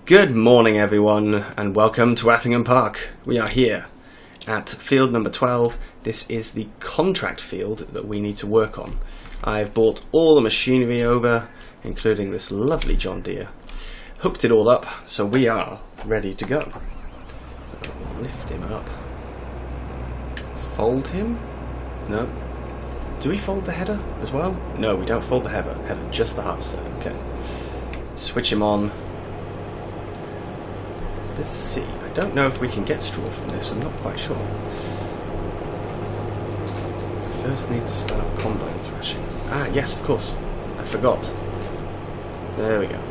Good morning everyone and welcome to Attingham Park. We are here at field number 12. This is the contract field that we need to work on. I've brought all the machinery over, including this lovely John Deere. Hooked it all up, so we are ready to go. So lift him up. Fold him? No. Do we fold the header as well? No, we don't fold the header, just the harvester. Okay. Switch him on. Let's see. I don't know if we can get straw from this. I'm not quite sure. First need to start combine thrashing. Ah, yes, of course. I forgot. There we go.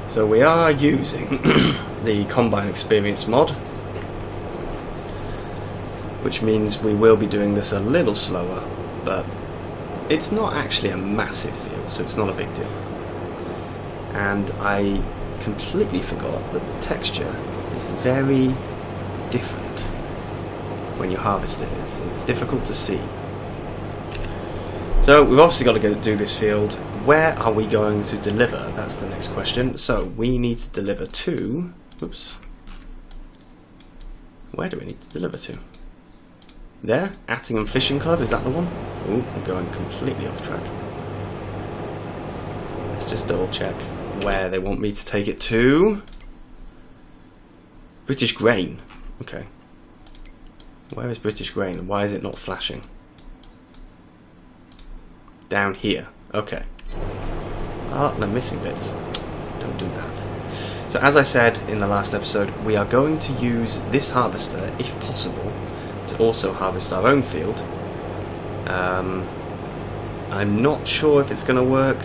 So we are using the combine experience mod, which means we will be doing this a little slower, but it's not actually a massive field, so it's not a big deal. And I completely forgot that the texture is very different when you harvest it. It's difficult to see. So we've obviously got to go do this field. Where are we going to deliver? That's the next question. So we need to deliver to... Oops. Where do we need to deliver to? There? Attingham Fishing Club, is that the one? Oh, I'm going completely off track. Let's just double check where they want me to take it to. British Grain. Okay. Where is British Grain? Why is it not flashing? Down here. Okay. Oh, I'm missing bits. Don't do that. So as I said in the last episode, we are going to use this harvester, if possible, to also harvest our own field. I'm not sure if it's going to work.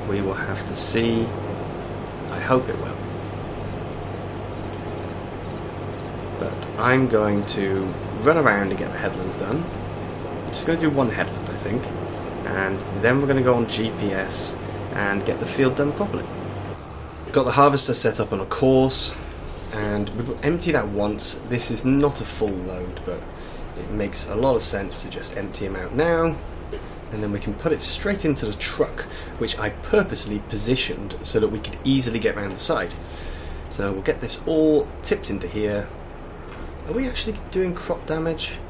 We will have to see. I hope it will. But I'm going to run around and get the headlands done. Just going to do one headland, I think. And then we're going to go on GPS and get the field done properly. Got the harvester set up on a course, and we've emptied out once. This is not a full load, but it makes a lot of sense to just empty him out now. And then we can put it straight into the truck, which I purposely positioned so that we could easily get around the side. So we'll get this all tipped into here. Are we actually doing crop damage?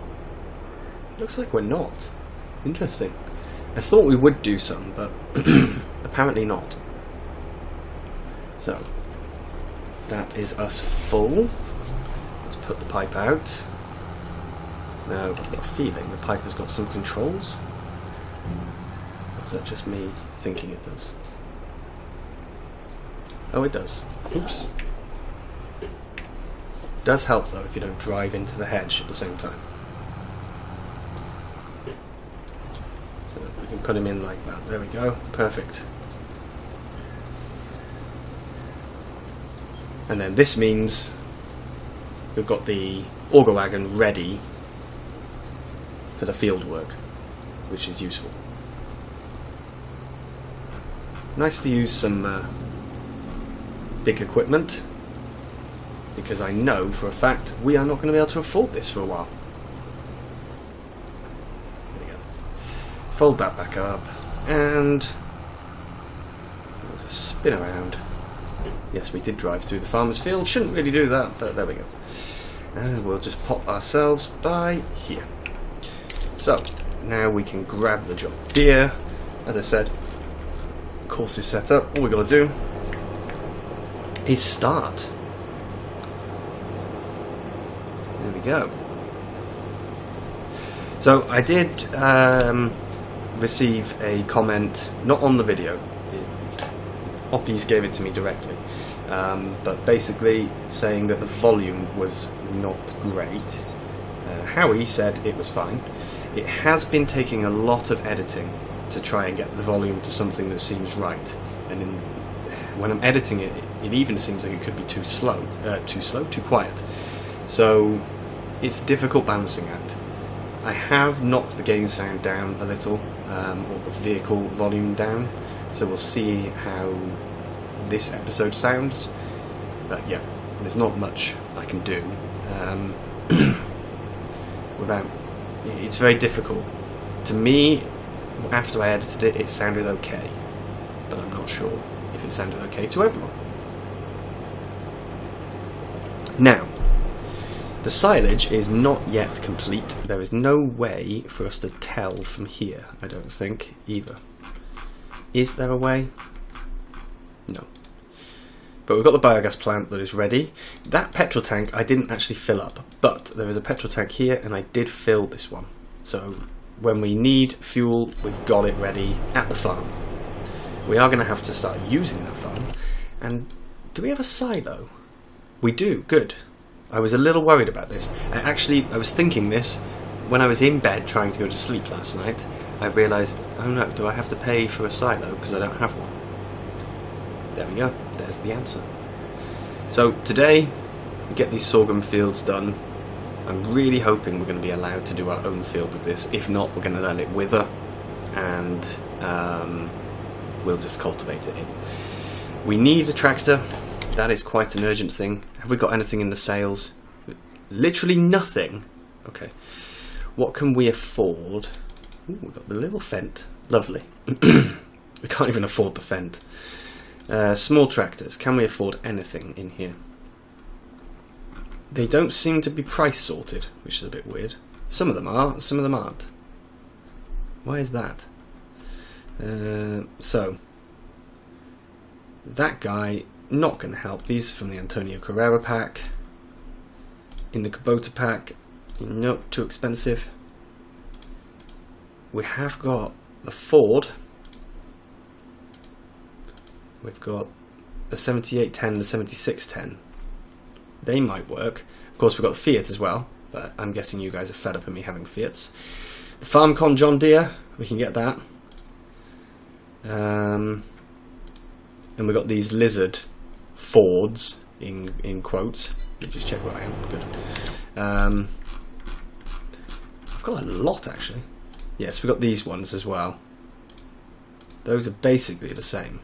Looks like we're not. Interesting. I thought we would do some, but apparently not. So that is us full. Let's put the pipe out. Now I've got a feeling the pipe has got some controls. Is that just me thinking it does? Oh, it does. Oops. Does help though if you don't drive into the hedge at the same time. So we can put him in like that. There we go. Perfect. And then this means we've got the auger wagon ready for the field work, which is useful. Nice to use some big equipment, because I know for a fact we are not going to be able to afford this for a while. There we go. Fold that back up and we'll just spin around. Yes, we did drive through the farmer's field. Shouldn't really do that, but there we go. And we'll just pop ourselves by here. So now we can grab the John Deere. As I said, course is set up. All we've got to do is start. There we go. So I did receive a comment, not on the video. Oppies gave it to me directly, but basically saying that the volume was not great. Howie said it was fine. It has been taking a lot of editing to try and get the volume to something that seems right, and when I'm editing it, it even seems like it could be too quiet. So it's difficult balancing act. I have knocked the game sound down a little, or the vehicle volume down, so we'll see how this episode sounds. But yeah, there's not much I can do without. It's very difficult. To me, after I edited it, it sounded okay, but I'm not sure if if it sounded okay to everyone. Now, the silage is not yet complete. There is no way for us to tell from here, I don't think, either. Is there a way? No. But we've got the biogas plant that is ready. That petrol tank I didn't actually fill up, but there is a petrol tank here and I did fill this one. So when we need fuel, we've got it ready at the farm. We are going to have to start using that farm. And do we have a silo? We do, good. I was a little worried about this. I was thinking this when I was in bed trying to go to sleep last night. I realised, oh no, do I have to pay for a silo because I don't have one? There we go, there's the answer. So today, we get these sorghum fields done. I'm really hoping we're going to be allowed to do our own field with this. If not, we're going to let it wither and we'll just cultivate it in. We need a tractor. That is quite an urgent thing. Have we got anything in the sales? Literally nothing. Okay. What can we afford? Ooh, we've got the little Fent. Lovely. We can't even afford the Fent. Small tractors. Can we afford anything in here? They don't seem to be price sorted, which is a bit weird. Some of them are, some of them aren't. Why is that? So, that guy, not going to help. These are from the Antonio Carrera pack. In the Kubota pack, nope, too expensive. We have got the Ford. We've got the 7810, the 7610. They might work. Of course, we've got the Fiat as well, but I'm guessing you guys are fed up of me having Fiats. The FarmCon John Deere, we can get that. And we've got these Lizard Fords, in quotes. Let me just check where I am. Good. I've got a lot, actually. Yes, we've got these ones as well. Those are basically the same.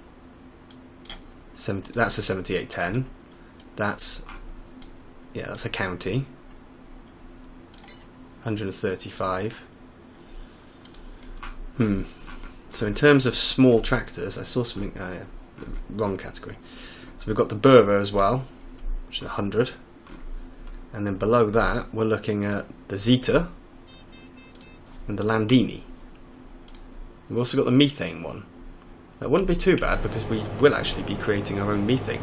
That's a 7810. That's a county. 135. So in terms of small tractors, I saw something. Wrong category. So we've got the Burra as well, which is 100. And then below that, we're looking at the Zeta and the Landini. We've also got the methane one. That wouldn't be too bad because we will actually be creating our own methane,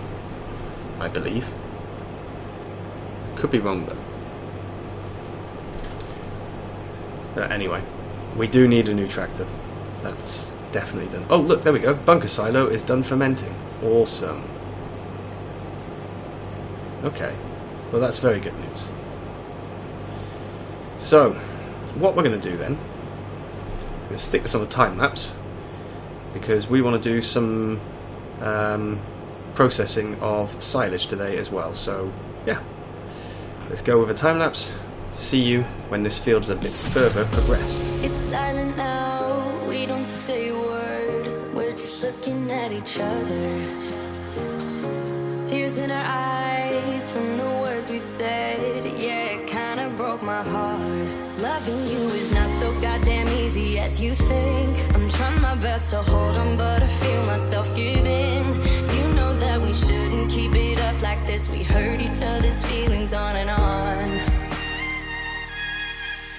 I believe. Could be wrong though. But anyway, we do need a new tractor. That's definitely done. Oh look, there we go. Bunker silo is done fermenting. Awesome. Okay, well that's very good news. So, what we're going to do then, I'm going to stick this on a time lapse because we want to do some processing of silage today as well. So, yeah, let's go with a time lapse. See you when this field is a bit further progressed. It's silent now, we don't say a word, we're just looking at each other. Tears in our eyes from the words we said, yeah, it kinda broke my heart. Loving you is not so goddamn easy as you think. I'm trying my best to hold on, but I feel myself giving. You know that we shouldn't keep it up like this. We hurt each other's feelings on and on.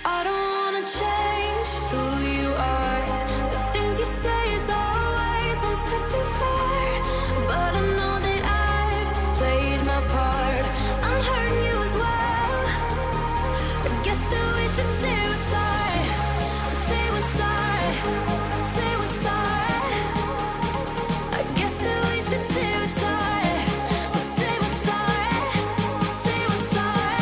I don't wanna change who you are. The things you say is always one step too far. But I know that I've played my part. I'm hurting you as well. I guess that we should say we're sorry. Say we're sorry. Say we're sorry. I guess that we should say we're sorry. Say we're sorry. Say we're sorry.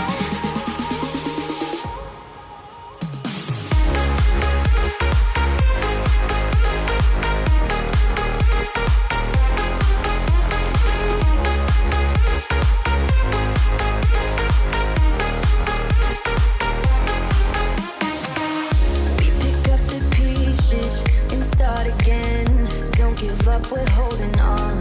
We pick up the pieces and start again. Don't give up, we're holding on.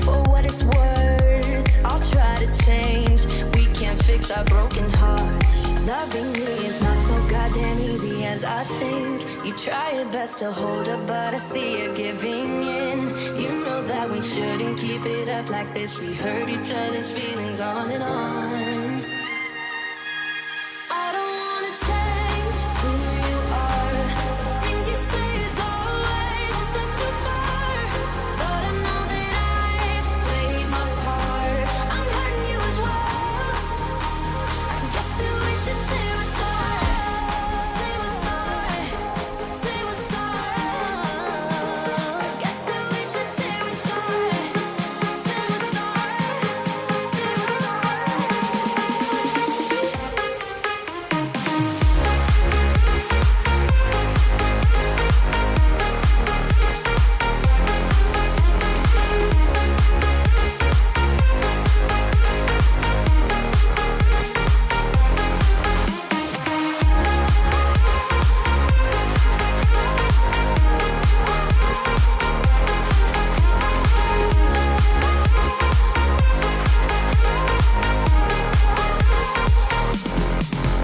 For what it's worth, I'll try to change. We can't fix our broken hearts. Loving me is not so goddamn easy as I think. You try your best to hold up, but I see you giving in. You know that we shouldn't keep it up like this. We hurt each other's feelings on and on. I don't wanna change who you are. The things you say is always one step too far. But I know that I've played my part. I'm hurting you as well. I guess that we should say we're sorry. Say we're sorry. Say we're sorry. I guess that we should say we're sorry. Say we're sorry.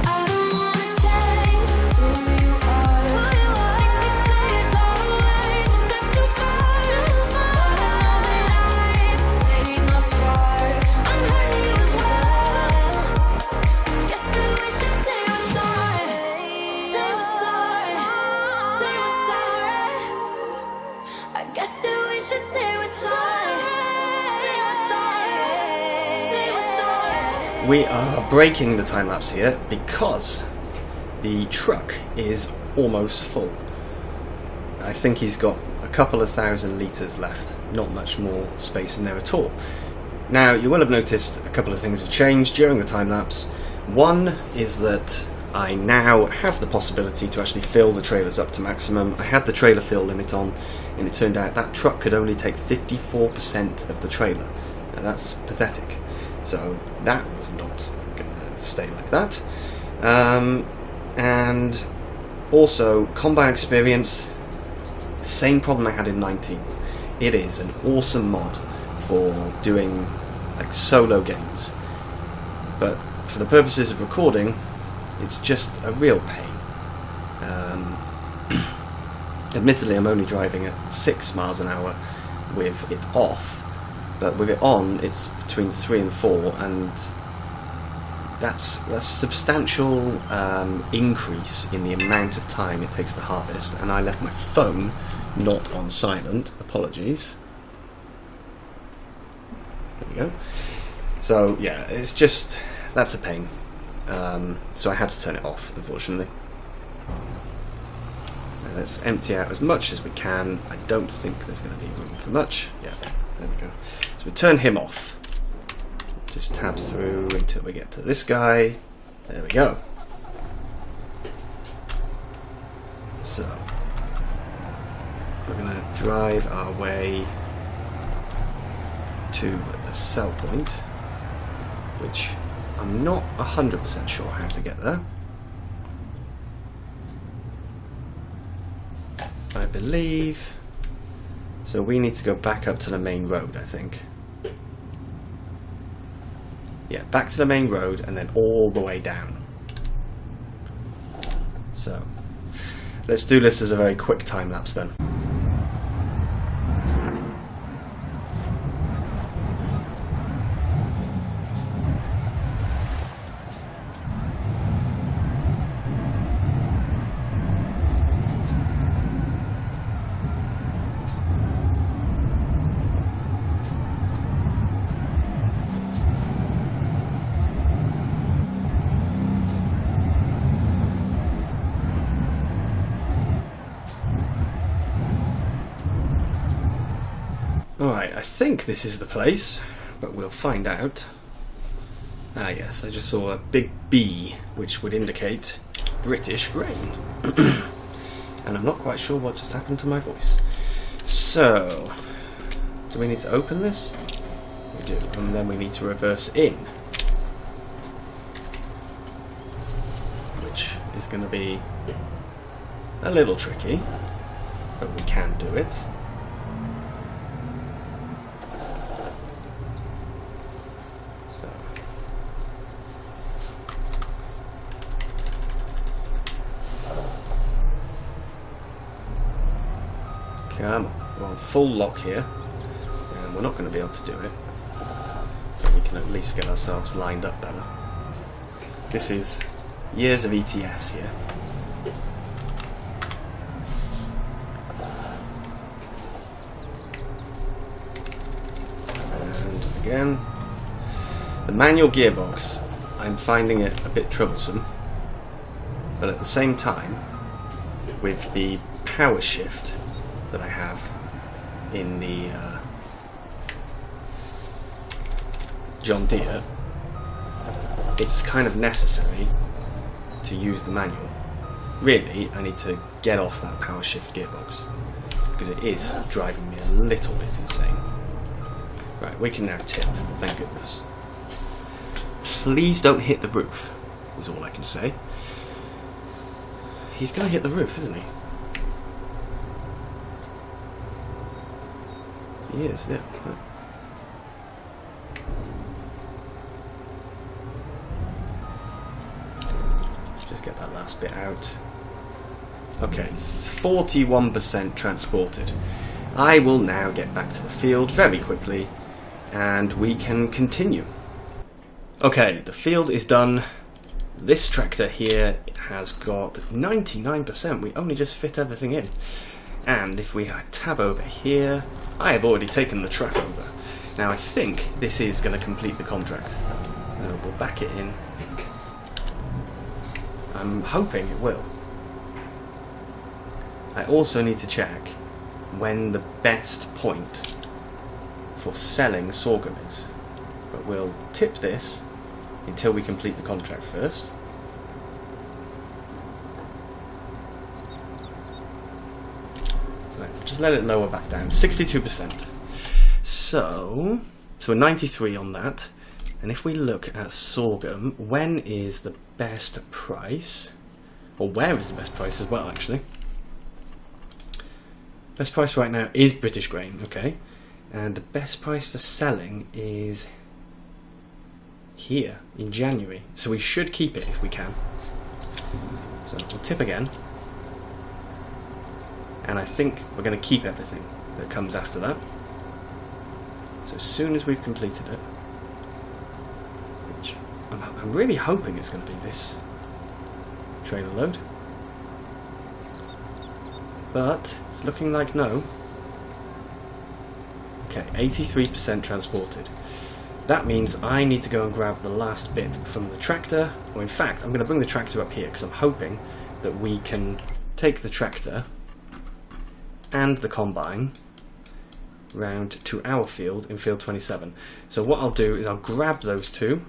I don't wanna change who you are. Things you say is always one step too far. But I know that I've played my part. I'm hurting you as well. Guess that we should say we're sorry. Say we're sorry. Say we're sorry. I guess that we should say we're sorry. Say we're sorry. Say we're sorry. We are breaking the time lapse here because the truck is almost full. I think he's got a couple of 1,000 litres left, not much more space in there at all. Now, you will have noticed a couple of things have changed during the time lapse. One is that I now have the possibility to actually fill the trailers up to maximum. I had the trailer fill limit on, and it turned out that truck could only take 54% of the trailer. Now that's pathetic. So that was not going to stay like that. And also, Combine Experience, same problem I had in 19. It is an awesome mod for doing like solo games, but for the purposes of recording, it's just a real pain. Admittedly, I'm only driving at 6 miles an hour with it off, but with it on, it's between 3 and 4, and that's a substantial increase in the amount of time it takes to harvest. And I left my phone not on silent. Apologies. There we go. So yeah, it's just, that's a pain. So I had to turn it off, unfortunately. Let's empty out as much as we can. I don't think there's going to be room for much. Yeah, there we go. So we turn him off. Just tab through until we get to this guy. There we go. So we're going to drive our way to the sell point, which I'm not 100% sure how to get there. I believe so. We need to go back up to the main road, I think. Yeah, back to the main road and then all the way down. So let's do this as a very quick time lapse then. Alright, I think this is the place, but we'll find out. Ah yes, I just saw a big B, which would indicate British grain. And I'm not quite sure what just happened to my voice. So, do we need to open this? We do, and then we need to reverse in. Which is going to be a little tricky, but we can do it. Come on, we're on full lock here, and we're not going to be able to do it. But we can at least get ourselves lined up better. This is years of ETS here. And again, the manual gearbox, I'm finding it a bit troublesome, but at the same time, with the power shift that I have in the John Deere, it's kind of necessary to use the manual. Really, I need to get off that power shift gearbox because it is driving me a little bit insane. Right, we can now tip, thank goodness. Please don't hit the roof, is all I can say. He's going to hit the roof, isn't he? He is, yeah. Just get that last bit out. Okay, 41% transported. I will now get back to the field very quickly and we can continue. Okay, the field is done. This tractor here has got 99%. We only just fit everything in. And if we tab over here, I have already taken the track over. Now I think this is going to complete the contract. We'll back it in. I'm hoping it will. I also need to check when the best point for selling sorghum is. But we'll tip this until we complete the contract first. Right, just let it lower back down. 62%. So we're 93 on that. And if we look at sorghum, when is the best price? Or where is the best price as well, actually? Best price right now is British grain, okay. And the best price for selling is here in January. So we should keep it if we can. So we'll tip again. And I think we're going to keep everything that comes after that. So as soon as we've completed it, which I'm really hoping it's going to be this trailer load. But it's looking like no. Okay, 83% transported. That means I need to go and grab the last bit from the tractor. Or in fact, I'm going to bring the tractor up here because I'm hoping that we can take the tractor and the combine round to our field in field 27. So what I'll do is I'll grab those two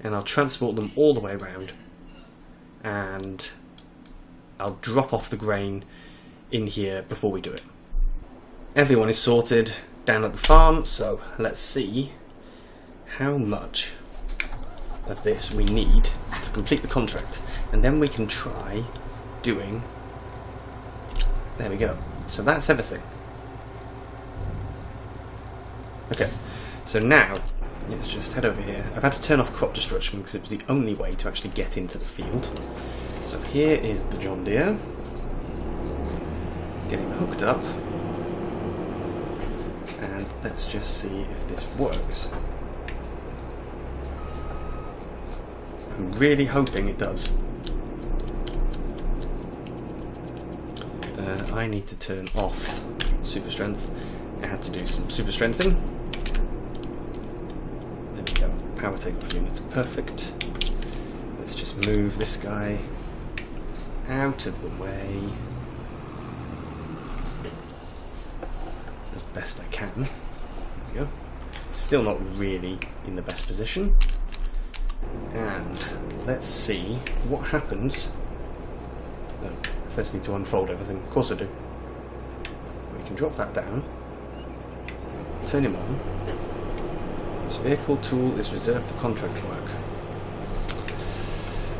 and I'll transport them all the way around and I'll drop off the grain in here before we do it. Everyone is sorted down at the farm, so let's see how much of this we need to complete the contract, and then we can try doing. There we go. So that's everything. Okay, so now let's just head over here. I've had to turn off crop destruction because it was the only way to actually get into the field. So here is the John Deere. Let's get him hooked up. And let's just see if this works. I'm really hoping it does. I need to turn off super strength. I had to do some super strengthening. There we go. Power takeoff units, perfect. Let's just move this guy out of the way as best I can. There we go. Still not really in the best position. And let's see what happens. Oh, I first need to unfold everything. Of course I do. We can drop that down. Turn him on. This vehicle tool is reserved for contract work.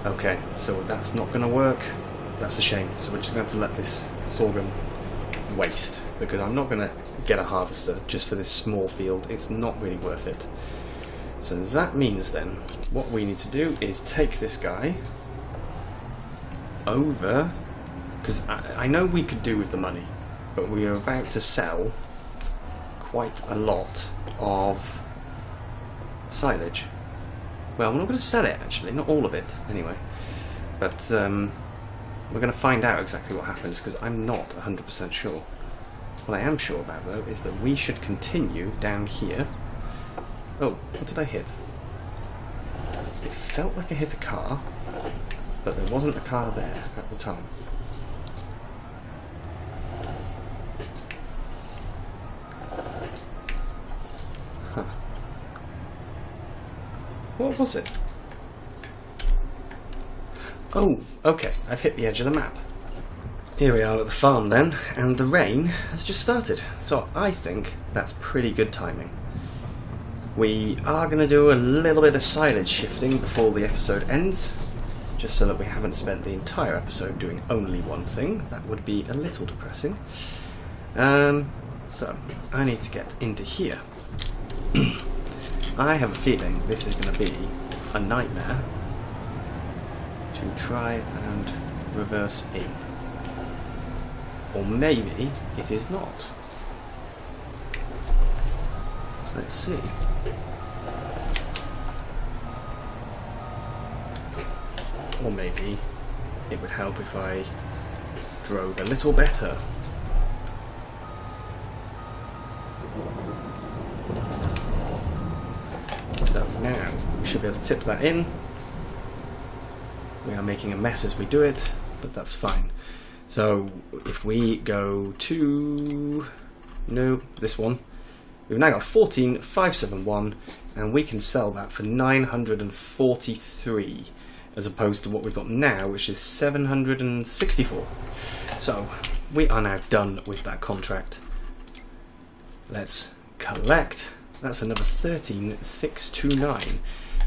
Okay, so that's not going to work. That's a shame. So we're just going to have to let this sorghum waste, because I'm not going to get a harvester just for this small field. It's not really worth it. So that means then what we need to do is take this guy over, because I know we could do with the money, but we are about to sell quite a lot of silage. Well, we're not going to sell it actually, not all of it anyway, but we're going to find out exactly what happens because I'm not 100% sure. What I am sure about though is that we should continue down here. Oh, what did I hit? It felt like I hit a car, but there wasn't a car there at the time. Huh. What was it? Oh, okay, I've hit the edge of the map. Here we are at the farm then, and the rain has just started, so I think that's pretty good timing. We are going to do a little bit of silage shifting before the episode ends, just so that we haven't spent the entire episode doing only one thing. That would be a little depressing. So, I need to get into here. I have a feeling this is going to be a nightmare to try and reverse in. Or maybe it is not. Let's see. Or maybe it would help if I drove a little better. So now we should be able to tip that in. We are making a mess as we do it, but that's fine. So if we go to this one, we've now got 14,571 and we can sell that for 943 as opposed to what we've got now, which is 764. So we are now done with that contract. Let's collect. That's another 13,629.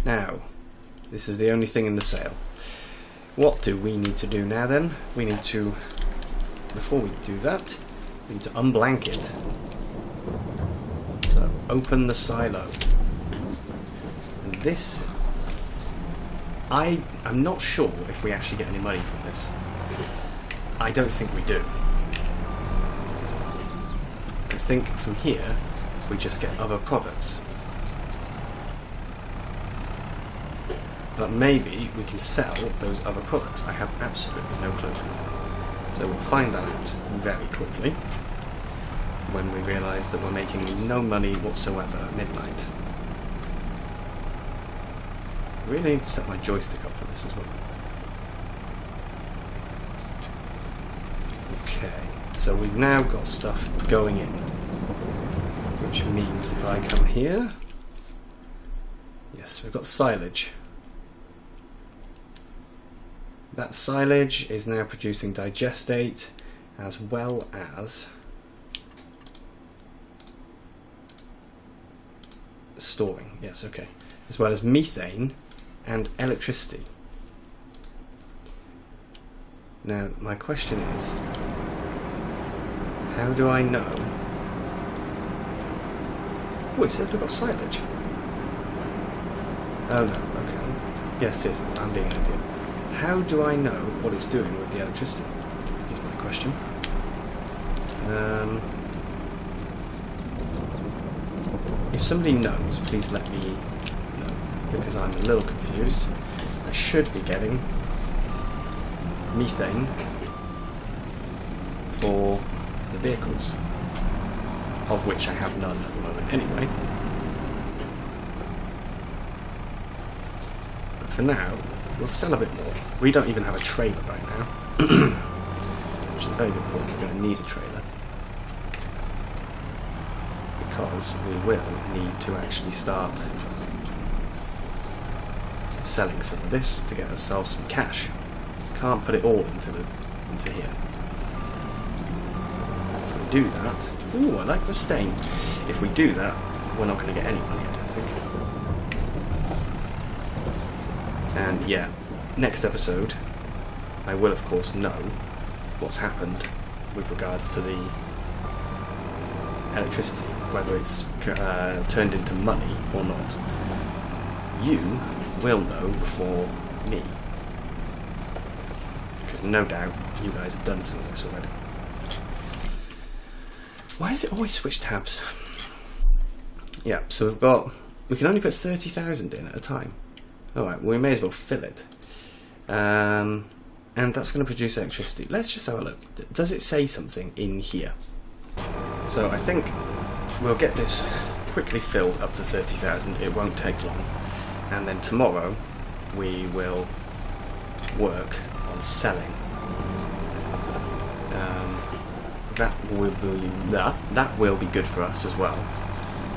Now this is the only thing in the sale. What do we need to do now then? We need to, before we do that, we need to unblank it. So open the silo. And this, I'm not sure if we actually get any money from this. I don't think we do. I think from here we just get other products. But maybe we can sell those other products. I have absolutely no clue. So we'll find that out very quickly when we realise that we're making no money whatsoever at midnight. I really need to set my joystick up for this as well. Okay, so we've now got stuff going in, which means if I come here, yes, we've got silage. That silage is now producing digestate as well as storing, yes, okay, as well as methane and electricity. Now my question is, how do I know? Oh, it says we've got silage. Oh no, okay. Yes, I'm being an idiot. How do I know what it's doing with the electricity? Is my question. If somebody knows, please let me know, because I'm a little confused. I should be getting methane for the vehicles, of which I have none at the moment anyway. But for now, we'll sell a bit more. We don't even have a trailer right now, which is a very good point. We're going to need a trailer because we will need to actually start selling some of this to get ourselves some cash. Can't put it all into here. If we do that, ooh, I like the stain. If we do that, we're not going to get any money, I don't think. And yeah, next episode I will of course know what's happened with regards to the electricity, whether it's turned into money or not. You will know before me, because no doubt you guys have done some of this already. Why does it always switch tabs? Yeah, so we can only put 30,000 in at a time. Alright, well, we may as well fill it. And that's going to produce electricity. Let's just have a look. Does it say something in here? So I think we'll get this quickly filled up to 30,000. It won't take long. And then tomorrow we will work on selling. That will be good for us as well,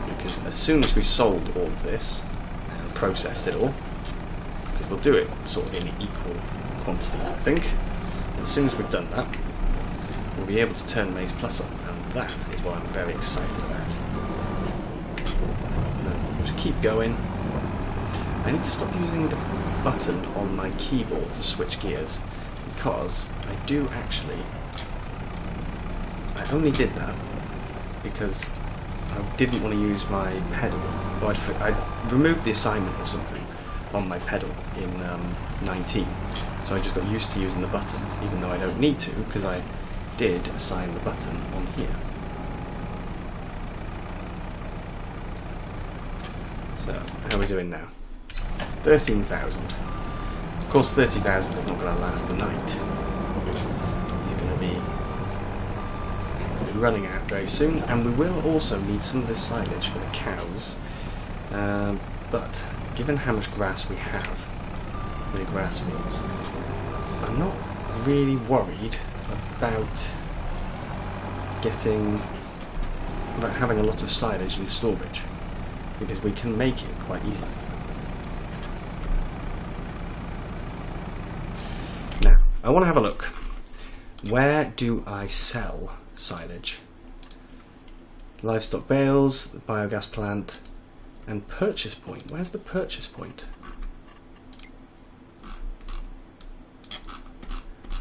because as soon as we've sold all of this and processed it all, because we'll do it sort of in equal quantities, I think. And as soon as we've done that, we'll be able to turn Maize Plus on, and that is what I'm very excited about. We'll just keep going. I need to stop using the button on my keyboard to switch gears, because I do actually... I only did that because I didn't want to use my pedal. Or I'd removed the assignment or something on my pedal in 19, so I just got used to using the button, even though I don't need to, because I did assign the button on here. So, how are we doing now? 13,000. Of course, 30,000 is not going to last the night. He's going to be running out very soon, and we will also need some of this silage for the cows. But given how much grass we have, many grass fields, I'm not really worried about having a lot of silage in storage, because we can make it quite easily. Now, I want to have a look. Where do I sell silage? Livestock bales, the biogas plant, and purchase point. Where's the purchase point?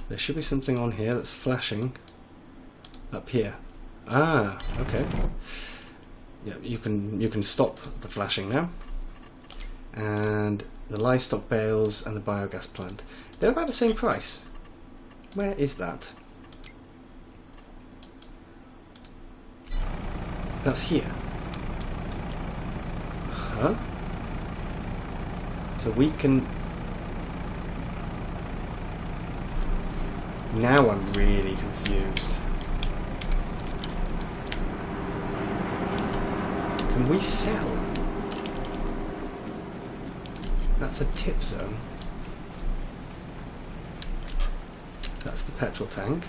There should be something on here that's flashing up here. Ah, okay. Yeah, you can stop the flashing now. And the livestock bales and the biogas plant. They're about the same price. Where is that? That's here. Huh? So we can... Now I'm really confused. Can we sell? That's a tip zone. That's the petrol tank.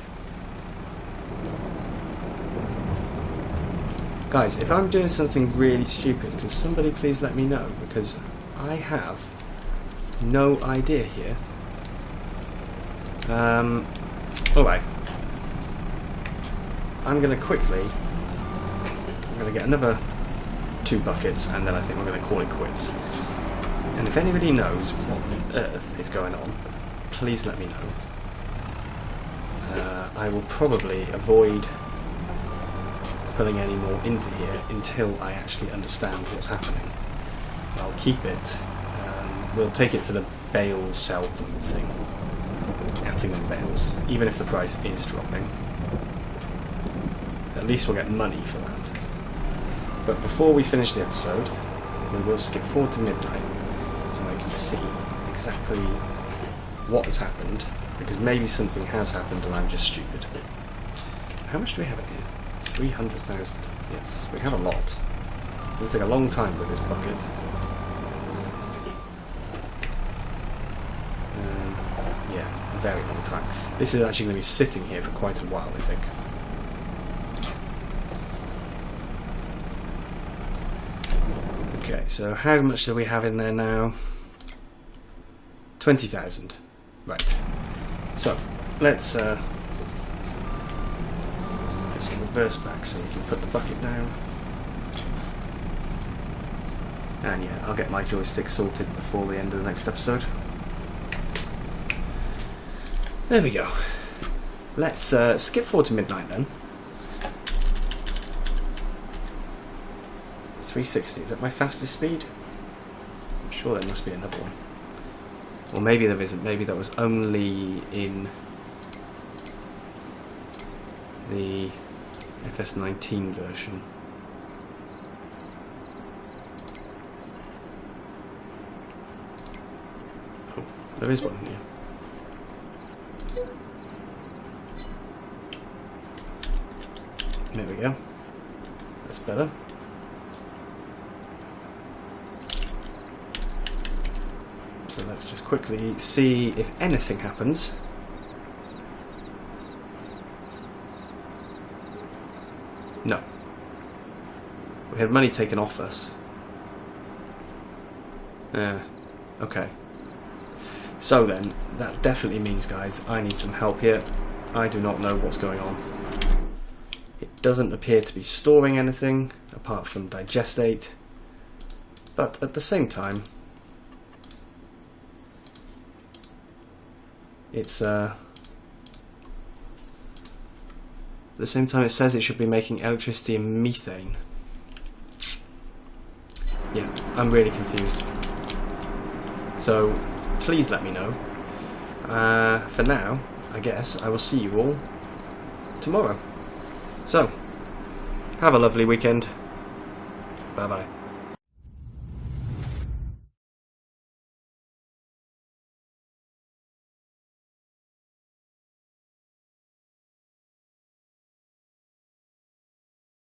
Guys, if I'm doing something really stupid, can somebody please let me know? Because I have no idea here. Alright. I'm going to get another 2 buckets, and then I think we're going to call it quits. And if anybody knows what on earth is going on, please let me know. I will probably avoid putting any more into here until I actually understand what's happening. I'll keep it. We'll take it to the bale sell point thing. Attingham bales, even if the price is dropping. At least we'll get money for that. But before we finish the episode, we will skip forward to midnight so I can see exactly what has happened, because maybe something has happened and I'm just stupid. How much do we have in here? 300,000. Yes, we have a lot. It'll take a long time with this bucket. Yeah, a very long time. This is actually going to be sitting here for quite a while, I think. Okay, so how much do we have in there now? 20,000. Right. So, let's reverse back so we can put the bucket down. And yeah, I'll get my joystick sorted before the end of the next episode. There we go. Let's skip forward to midnight then. 360, is that my fastest speed? I'm sure there must be another one. Or maybe there isn't, maybe that was only in the FS19 version. Oh, there is one in here. There we go. That's better. So let's just quickly see if anything happens. No. We had money taken off us. Okay. So then, that definitely means, guys, I need some help here. I do not know what's going on. It doesn't appear to be storing anything, apart from digestate. But at the same time, it's at the same time it says it should be making electricity and methane. Yeah, I'm really confused. So please let me know. For now, I guess I will see you all tomorrow. So, have a lovely weekend. Bye bye.